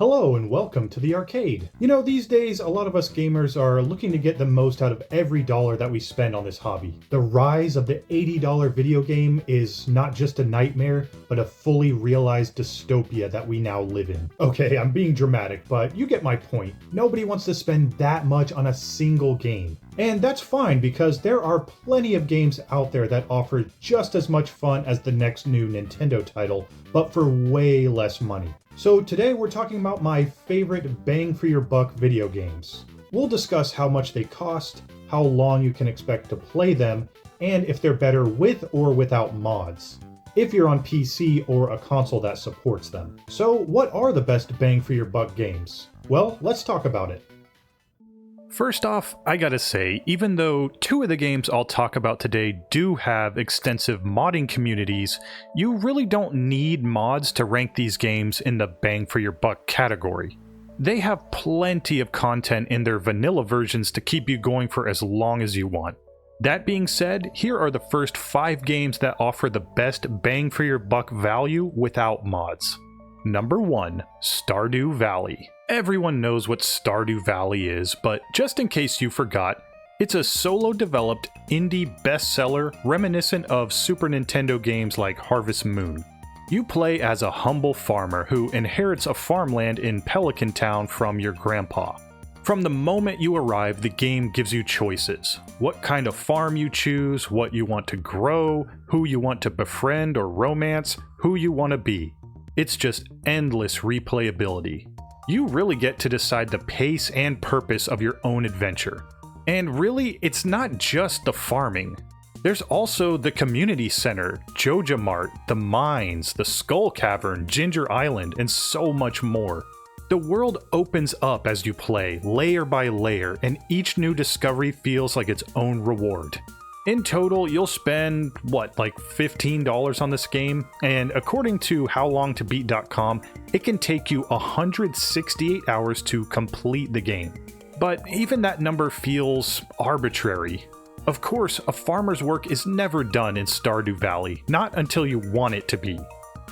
Hello and welcome to the arcade. You know, these days a lot of us gamers are looking to get the most out of every dollar that we spend on this hobby. The rise of the $80 video game is not just a nightmare, but a fully realized dystopia that we now live in. Okay, I'm being dramatic, but you get my point. Nobody wants to spend that much on a single game. And that's fine because there are plenty of games out there that offer just as much fun as the next new Nintendo title, but for way less money. So today we're talking about my favorite bang for your buck video games. We'll discuss how much they cost, how long you can expect to play them, and if they're better with or without mods, if you're on PC or a console that supports them. So what are the best bang for your buck games? Well, let's talk about it. First off, I gotta say, even though two of the games I'll talk about today do have extensive modding communities, you really don't need mods to rank these games in the bang for your buck category. They have plenty of content in their vanilla versions to keep you going for as long as you want. That being said, here are the first 5 games that offer the best bang for your buck value without mods. Number 1, Stardew Valley. Everyone knows what Stardew Valley is, but just in case you forgot, it's a solo-developed indie bestseller reminiscent of Super Nintendo games like Harvest Moon. You play as a humble farmer who inherits a farmland in Pelican Town from your grandpa. From the moment you arrive, the game gives you choices. What kind of farm you choose, what you want to grow, who you want to befriend or romance, who you want to be. It's just endless replayability. You really get to decide the pace and purpose of your own adventure. And really, it's not just the farming. There's also the community center, Joja Mart, the mines, the Skull Cavern, Ginger Island, and so much more. The world opens up as you play, layer by layer, and each new discovery feels like its own reward. In total, you'll spend, like $15 on this game, and according to howlongtobeat.com, it can take you 168 hours to complete the game. But even that number feels arbitrary. Of course, a farmer's work is never done in Stardew Valley, not until you want it to be.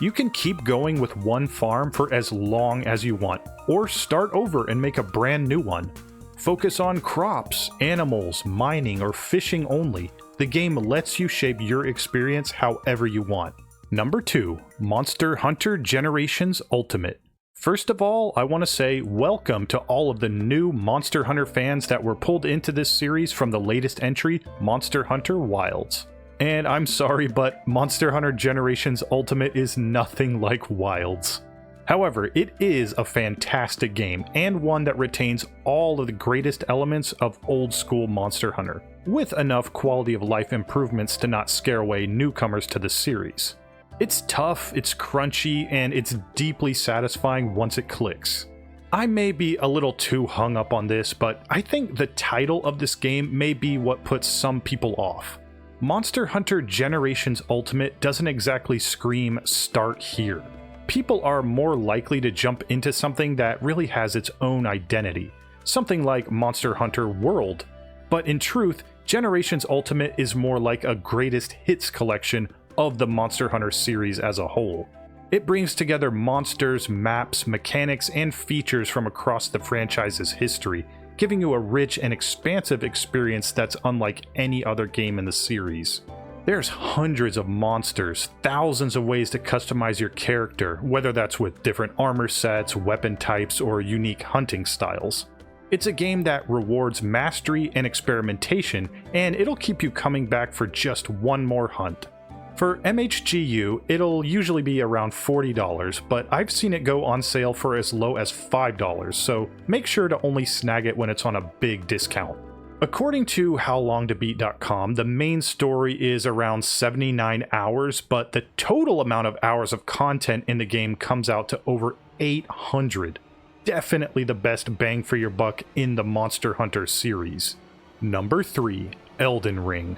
You can keep going with one farm for as long as you want, or start over and make a brand new one. Focus on crops, animals, mining, or fishing only. The game lets you shape your experience however you want. Number 2, Monster Hunter Generations Ultimate. First of all, I want to say welcome to all of the new Monster Hunter fans that were pulled into this series from the latest entry, Monster Hunter Wilds. And I'm sorry, but Monster Hunter Generations Ultimate is nothing like Wilds. However, it is a fantastic game, and one that retains all of the greatest elements of old school Monster Hunter, with enough quality of life improvements to not scare away newcomers to the series. It's tough, it's crunchy, and it's deeply satisfying once it clicks. I may be a little too hung up on this, but I think the title of this game may be what puts some people off. Monster Hunter Generations Ultimate doesn't exactly scream "start here." People are more likely to jump into something that really has its own identity, something like Monster Hunter World. But in truth, Generations Ultimate is more like a greatest hits collection of the Monster Hunter series as a whole. It brings together monsters, maps, mechanics, and features from across the franchise's history, giving you a rich and expansive experience that's unlike any other game in the series. There's hundreds of monsters, thousands of ways to customize your character, whether that's with different armor sets, weapon types, or unique hunting styles. It's a game that rewards mastery and experimentation, and it'll keep you coming back for just one more hunt. For MHGU, it'll usually be around $40, but I've seen it go on sale for as low as $5, so make sure to only snag it when it's on a big discount. According to howlongtobeat.com, the main story is around 79 hours, but the total amount of hours of content in the game comes out to over 800. Definitely the best bang for your buck in the Monster Hunter series. Number 3, Elden Ring.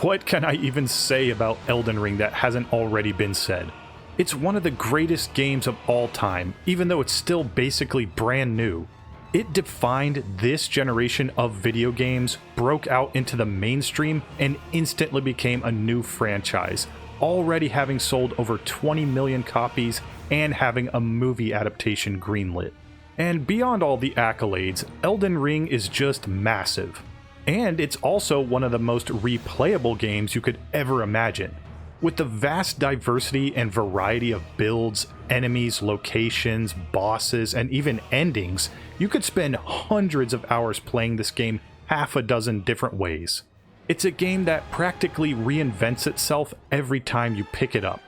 What can I even say about Elden Ring that hasn't already been said? It's one of the greatest games of all time, even though it's still basically brand new. It defined this generation of video games, broke out into the mainstream, and instantly became a new franchise, already having sold over 20 million copies and having a movie adaptation greenlit. And beyond all the accolades, Elden Ring is just massive. And it's also one of the most replayable games you could ever imagine. With the vast diversity and variety of builds, enemies, locations, bosses, and even endings, you could spend hundreds of hours playing this game half a dozen different ways. It's a game that practically reinvents itself every time you pick it up.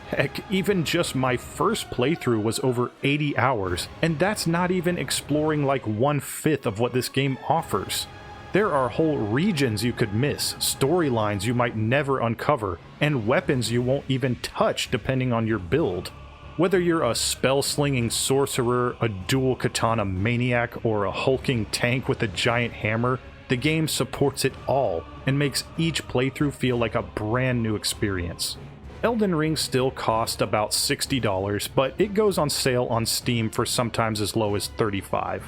Heck, even just my first playthrough was over 80 hours, and that's not even exploring like 1/5 of what this game offers. There are whole regions you could miss, storylines you might never uncover, and weapons you won't even touch depending on your build. Whether you're a spell-slinging sorcerer, a dual katana maniac, or a hulking tank with a giant hammer, the game supports it all and makes each playthrough feel like a brand new experience. Elden Ring still costs about $60, but it goes on sale on Steam for sometimes as low as $35.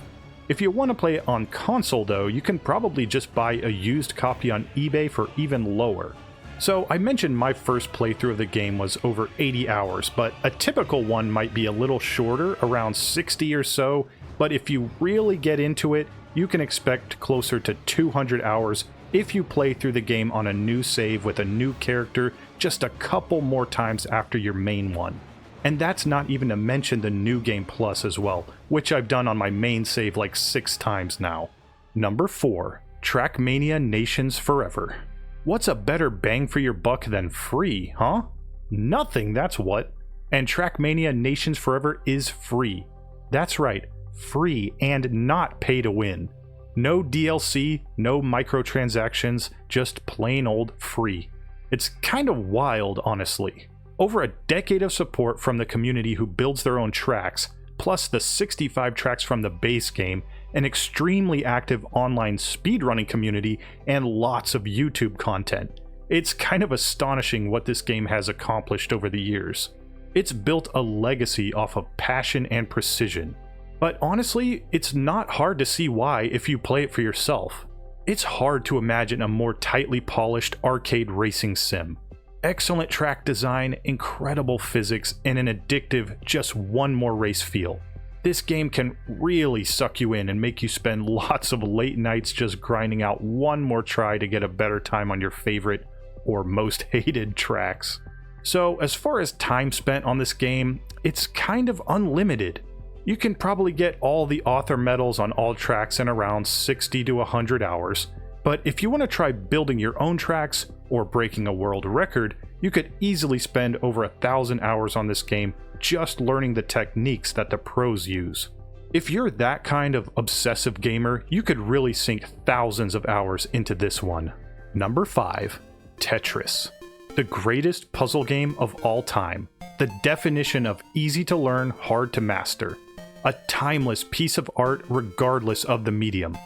If you want to play it on console though, you can probably just buy a used copy on eBay for even lower. So I mentioned my first playthrough of the game was over 80 hours, but a typical one might be a little shorter, around 60 or so, but if you really get into it, you can expect closer to 200 hours if you play through the game on a new save with a new character just a couple more times after your main one. And that's not even to mention the New Game Plus as well, which I've done on my main save like 6 times now. Number 4. Trackmania Nations Forever. What's a better bang for your buck than free, huh? Nothing, that's what. And Trackmania Nations Forever is free. That's right, free and not pay to win. No DLC, no microtransactions, just plain old free. It's kind of wild, honestly. Over a decade of support from the community who builds their own tracks, plus the 65 tracks from the base game, an extremely active online speedrunning community, and lots of YouTube content. It's kind of astonishing what this game has accomplished over the years. It's built a legacy off of passion and precision. But honestly, it's not hard to see why if you play it for yourself. It's hard to imagine a more tightly polished arcade racing sim. Excellent track design, incredible physics, and an addictive just one more race feel. This game can really suck you in and make you spend lots of late nights just grinding out one more try to get a better time on your favorite or most hated tracks. So as far as time spent on this game, it's kind of unlimited. You can probably get all the author medals on all tracks in around 60 to 100 hours, but if you want to try building your own tracks or breaking a world record, you could easily spend over 1,000 hours on this game just learning the techniques that the pros use. If you're that kind of obsessive gamer, you could really sink thousands of hours into this one. Number 5. Tetris. The greatest puzzle game of all time. The definition of easy to learn, hard to master. A timeless piece of art regardless of the medium.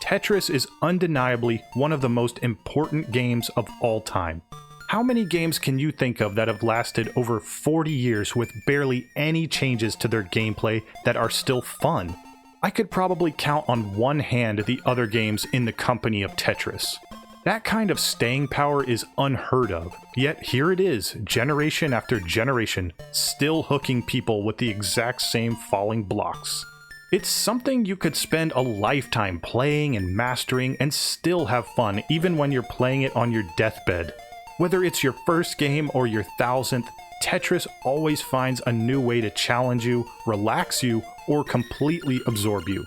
Tetris is undeniably one of the most important games of all time. How many games can you think of that have lasted over 40 years with barely any changes to their gameplay that are still fun? I could probably count on one hand the other games in the company of Tetris. That kind of staying power is unheard of, yet here it is, generation after generation, still hooking people with the exact same falling blocks. It's something you could spend a lifetime playing and mastering and still have fun even when you're playing it on your deathbed. Whether it's your first game or your 1,000th, Tetris always finds a new way to challenge you, relax you, or completely absorb you.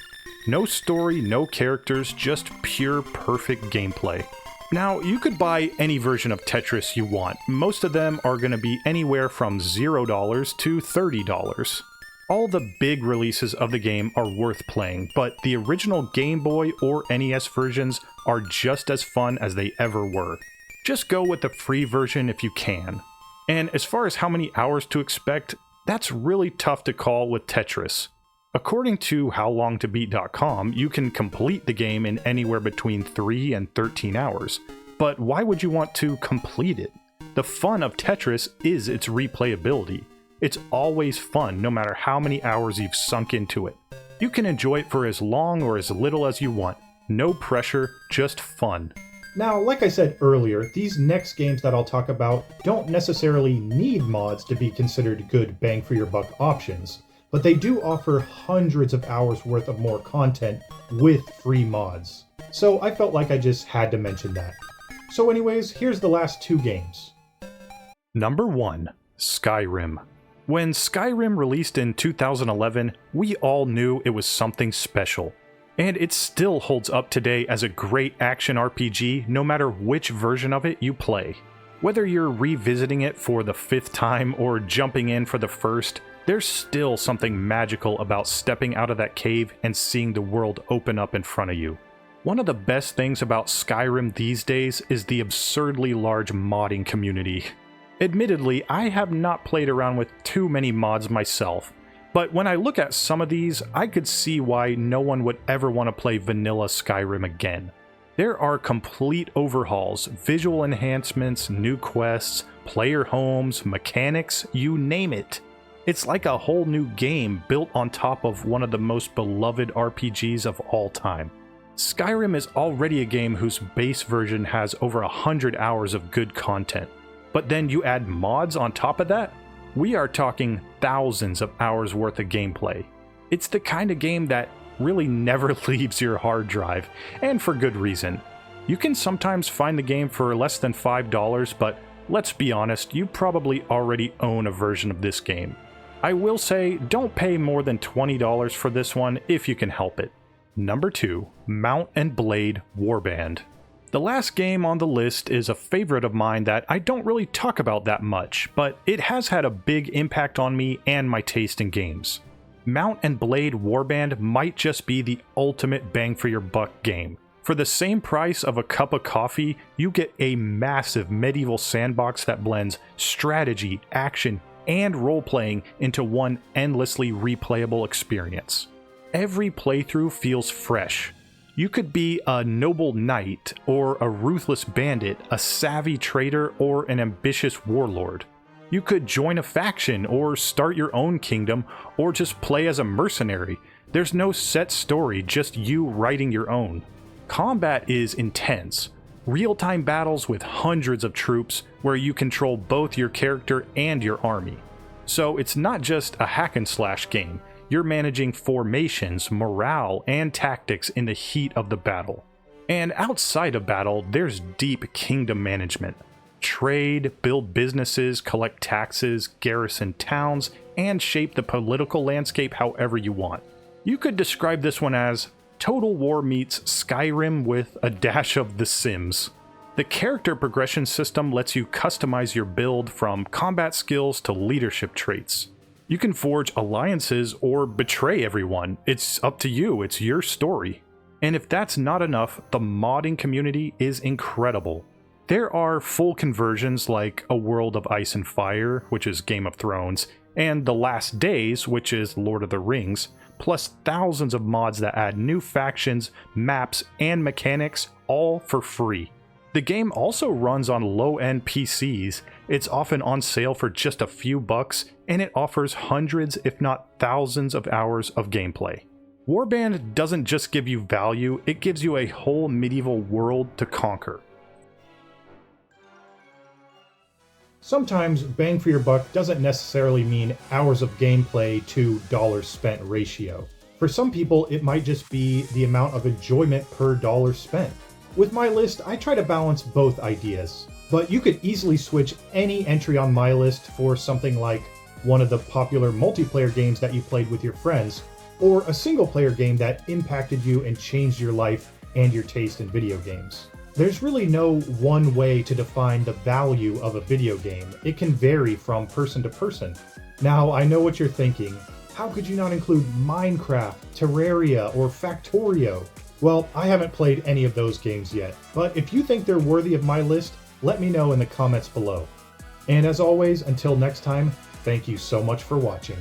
No story, no characters, just pure perfect gameplay. Now, you could buy any version of Tetris you want. Most of them are going to be anywhere from $0 to $30. All the big releases of the game are worth playing, but the original Game Boy or NES versions are just as fun as they ever were. Just go with the free version if you can. And as far as how many hours to expect, that's really tough to call with Tetris. According to howlongtobeat.com, you can complete the game in anywhere between 3 and 13 hours. But why would you want to complete it? The fun of Tetris is its replayability. It's always fun no matter how many hours you've sunk into it. You can enjoy it for as long or as little as you want. No pressure, just fun. Now, like I said earlier, these next games that I'll talk about don't necessarily need mods to be considered good bang for your buck options, but they do offer hundreds of hours worth of more content with free mods. So I felt like I just had to mention that. So anyways, here's the last two games. Number 1. Skyrim. When Skyrim released in 2011, we all knew it was something special. And it still holds up today as a great action RPG no matter which version of it you play. Whether you're revisiting it for the 5th time or jumping in for the first, there's still something magical about stepping out of that cave and seeing the world open up in front of you. One of the best things about Skyrim these days is the absurdly large modding community. Admittedly, I have not played around with too many mods myself, but when I look at some of these, I could see why no one would ever want to play vanilla Skyrim again. There are complete overhauls, visual enhancements, new quests, player homes, mechanics, you name it. It's like a whole new game built on top of one of the most beloved RPGs of all time. Skyrim is already a game whose base version has over 100 hours of good content. But then you add mods on top of that? We are talking thousands of hours worth of gameplay. It's the kind of game that really never leaves your hard drive, and for good reason. You can sometimes find the game for less than $5, but let's be honest, you probably already own a version of this game. I will say, don't pay more than $20 for this one if you can help it. Number 2. Mount and Blade Warband. The last game on the list is a favorite of mine that I don't really talk about that much, but it has had a big impact on me and my taste in games. Mount and Blade Warband might just be the ultimate bang for your buck game. For the same price of a cup of coffee, you get a massive medieval sandbox that blends strategy, action, and role-playing into one endlessly replayable experience. Every playthrough feels fresh. You could be a noble knight, or a ruthless bandit, a savvy trader, or an ambitious warlord. You could join a faction, or start your own kingdom, or just play as a mercenary. There's no set story, just you writing your own. Combat is intense. Real-time battles with hundreds of troops, where you control both your character and your army. So it's not just a hack-and-slash game. You're managing formations, morale, and tactics in the heat of the battle. And outside of battle, there's deep kingdom management. Trade, build businesses, collect taxes, garrison towns, and shape the political landscape however you want. You could describe this one as Total War meets Skyrim with a dash of The Sims. The character progression system lets you customize your build from combat skills to leadership traits. You can forge alliances or betray everyone. It's up to you, it's your story. And if that's not enough, the modding community is incredible. There are full conversions like A World of Ice and Fire, which is Game of Thrones, and The Last Days, which is Lord of the Rings, plus thousands of mods that add new factions, maps, and mechanics, all for free. The game also runs on low-end PCs, it's often on sale for just a few bucks, and it offers hundreds if not thousands of hours of gameplay. Warband doesn't just give you value, it gives you a whole medieval world to conquer. Sometimes bang for your buck doesn't necessarily mean hours of gameplay to dollars spent ratio. For some people, it might just be the amount of enjoyment per dollar spent. With my list, I try to balance both ideas, but you could easily switch any entry on my list for something like one of the popular multiplayer games that you played with your friends, or a single-player game that impacted you and changed your life and your taste in video games. There's really no one way to define the value of a video game. It can vary from person to person. Now, I know what you're thinking. How could you not include Minecraft, Terraria, or Factorio? Well, I haven't played any of those games yet, but if you think they're worthy of my list, let me know in the comments below. And as always, until next time, thank you so much for watching.